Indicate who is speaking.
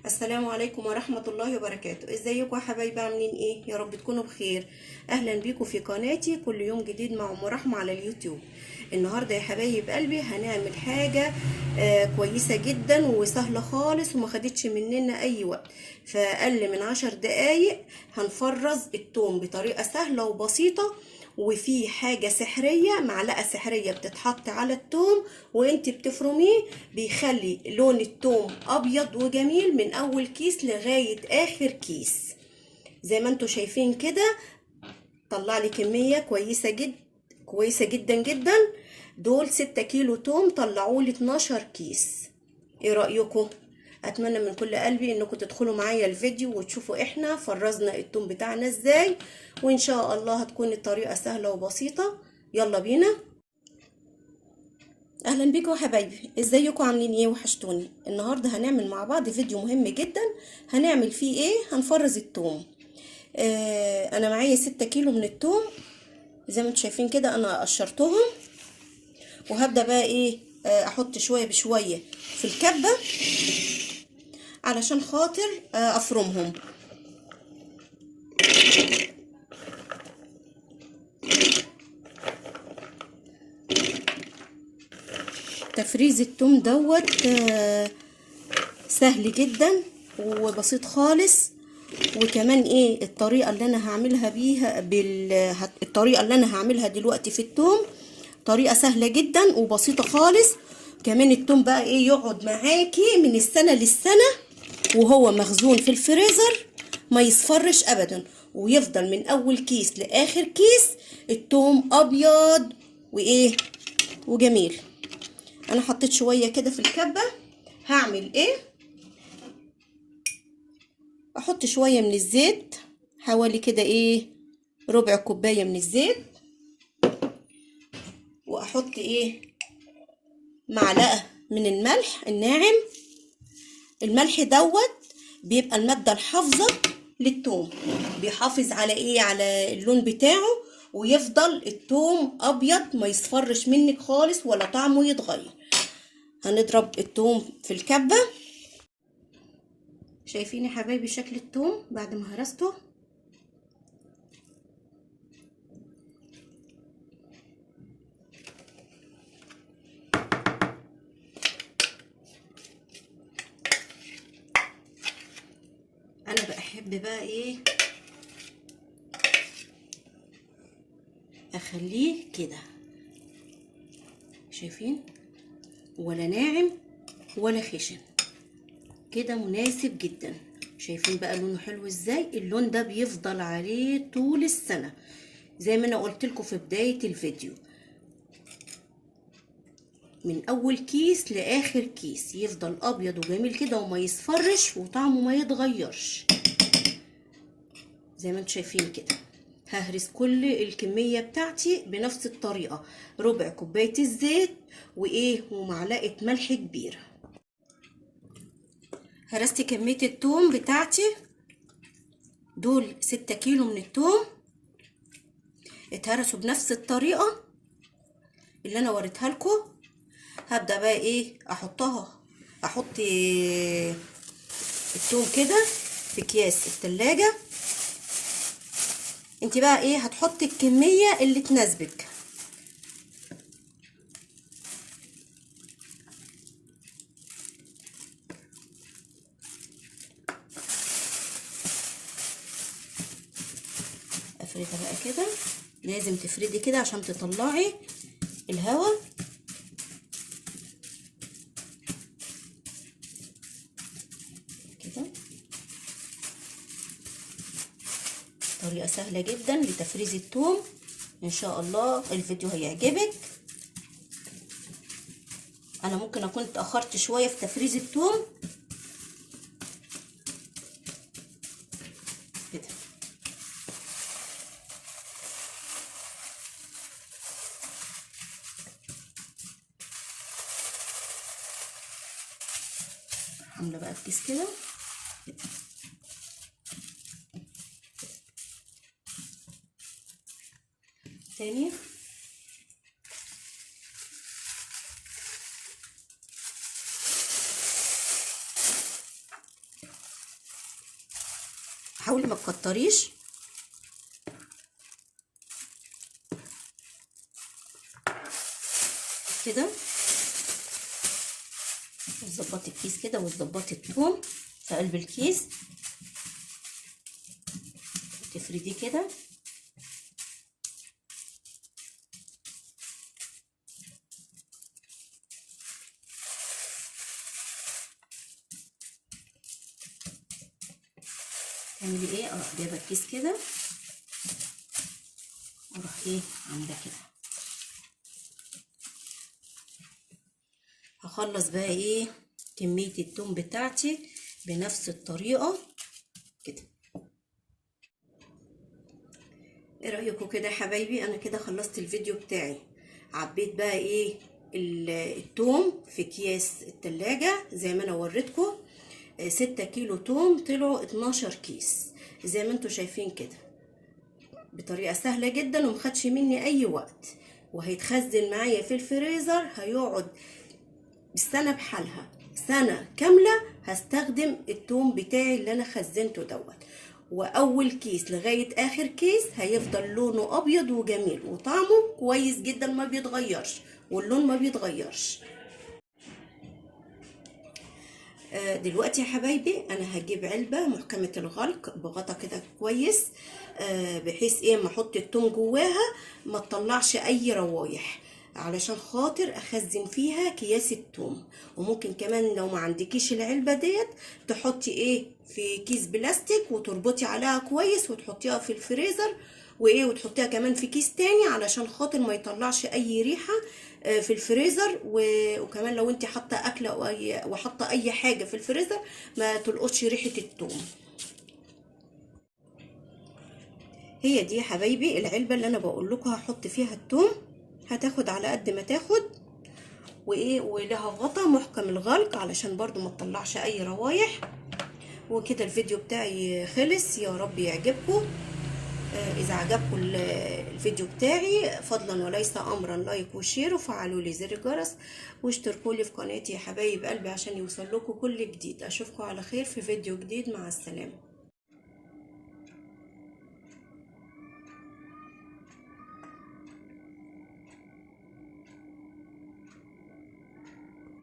Speaker 1: السلام عليكم ورحمة الله وبركاته. ازيكم يا حبايبي؟ عاملين ايه؟ يا رب تكونوا بخير. اهلا بيكم في قناتي كل يوم جديد مع ام رحمة على اليوتيوب. النهاردة يا حبايب قلبي هنعمل حاجة كويسة جدا وسهلة خالص وما خدتش مننا اي وقت. في اقل من 10 دقايق هنفرز التوم بطريقة سهلة وبسيطة. وفي حاجة سحرية، معلقة سحرية بتتحط على التوم وانت بتفرميه، بيخلي لون التوم ابيض وجميل من اول كيس لغاية اخر كيس. زي ما انتوا شايفين كده، طلع لي كمية كويسة كويسة جدا جدا. دول 6 كيلو توم طلعوا لي 12 كيس. ايه رأيكم؟ اتمنى من كل قلبي انكم تدخلوا معايا الفيديو وتشوفوا احنا فرزنا التوم بتاعنا ازاي، وان شاء الله هتكون الطريقة سهلة وبسيطة. يلا بينا. اهلا بيكم يا حبايبي، ازيكم؟ عاملين ايه؟ وحشتوني. النهارده هنعمل مع بعض فيديو مهم جدا. هنعمل فيه ايه؟ هنفرز التوم. انا معايا 6 كيلو من التوم زي ما انتم شايفين كده، انا قشرتهم وهبدا بقى ايه، احط شويه بشويه في الكبه علشان خاطر افرمهم. تفريز التوم دوت سهل جدا وبسيط خالص. وكمان ايه الطريقه اللي انا هعملها بيها الطريقه اللي انا هعملها دلوقتي في التوم طريقه سهله جدا وبسيطه خالص. كمان التوم بقى ايه يقعد معاكي من السنه للسنه وهو مخزون في الفريزر، ما يصفرش ابدا، ويفضل من اول كيس لاخر كيس التوم ابيض وايه وجميل. انا حطيت شويه كده في الكبه. هعمل ايه؟ احط شويه من الزيت، حوالي كده ايه ربع كوبايه من الزيت. واحط ايه معلقه من الملح الناعم. الملح دوت بيبقى الماده الحافظه للثوم، بيحافظ على ايه، على اللون بتاعه، ويفضل الثوم ابيض ما يصفرش منك خالص ولا طعمه يتغير. هنضرب الثوم في الكبه. شايفين يا حبايبي شكل الثوم بعد ما هرسته؟ انا بحب بقى ايه اخليه كده، شايفين؟ ولا ناعم ولا خشن، كده مناسب جدا. شايفين بقى لونه حلو ازاي؟ اللون ده بيفضل عليه طول السنة زي ما انا قلت لكم في بداية الفيديو، من اول كيس لاخر كيس يفضل ابيض وجميل كده وما يصفرش وطعمه ما يتغيرش زي ما انتم شايفين كده. ههرس كل الكمية بتاعتي بنفس الطريقة، ربع كوباية الزيت وايه ومعلقة ملح كبيرة. هرست كمية التوم بتاعتي، دول 6 كيلو من التوم اتهرسوا بنفس الطريقة اللي انا وريتها لكم. هبدأ بقى ايه احط التوم كده في اكياس التلاجة. انت بقى ايه هتحطي الكمية اللي تناسبك. افردها بقى كده، لازم تفردي كده عشان تطلعي الهواء. كده طريقة سهلة جدا لتفريز الثوم. ان شاء الله الفيديو هيعجبك. انا ممكن اكون اتأخرت شوية في تفريز الثوم كده. عامله بقى الكيس كده تاني. حاولي ما تكتريش كده، وتظبطي الكيس كده، وتظبطي الثوم في قلب الكيس، تفرديه كده. تعملي ايه؟ جايبه الكيس كده، واروح ايه عامله كده. هخلص بقى ايه كميه التوم بتاعتي بنفس الطريقه كده. ايه رايكم كده يا حبايبي؟ انا كده خلصت الفيديو بتاعي. عبيت بقى ايه التوم في اكياس التلاجة زي ما انا وريتكم. 6 كيلو توم طلعوا 12 كيس زي ما انتوا شايفين كده، بطريقه سهله جدا ومخدش مني اي وقت، وهيتخزن معايا في الفريزر. هيقعد السنه بحالها، سنه كامله هستخدم التوم بتاعي اللي انا خزنته دوت. واول كيس لغايه اخر كيس هيفضل لونه ابيض وجميل، وطعمه كويس جدا ما بيتغيرش، واللون ما بيتغيرش. دلوقتي يا حبايبي انا هجيب علبه محكمه الغلق بغطا كده كويس، بحيث ايه ما احط التوم جواها ما تطلعش اي روايح، علشان خاطر اخزن فيها اكياس التوم. وممكن كمان لو ما عندكيش العلبه ديت تحطي ايه في كيس بلاستيك وتربطي عليها كويس وتحطيها في الفريزر، وايه وتحطيها كمان في كيس تاني علشان خاطر ما يطلعش اي ريحه في الفريزر. وكمان لو انت حاطه اكله او وحاطه اي حاجه في الفريزر ما تلقطش ريحه التوم. هي دي يا حبايبي العلبه اللي انا بقول لكم هحط فيها التوم. هتاخد على قد ما تاخد، وايه ولها غطا محكم الغلق علشان برضو ما تطلعش اي روايح. وكده الفيديو بتاعي خلص، يا رب يعجبكم. اذا عجبكم الفيديو بتاعي فضلا وليس امرا لايك وشير، وفعلوا لي زر الجرس، واشتركوا لي في قناتي يا حبايب قلبي عشان يوصل لكم كل جديد. اشوفكم على خير في فيديو جديد، مع السلامه.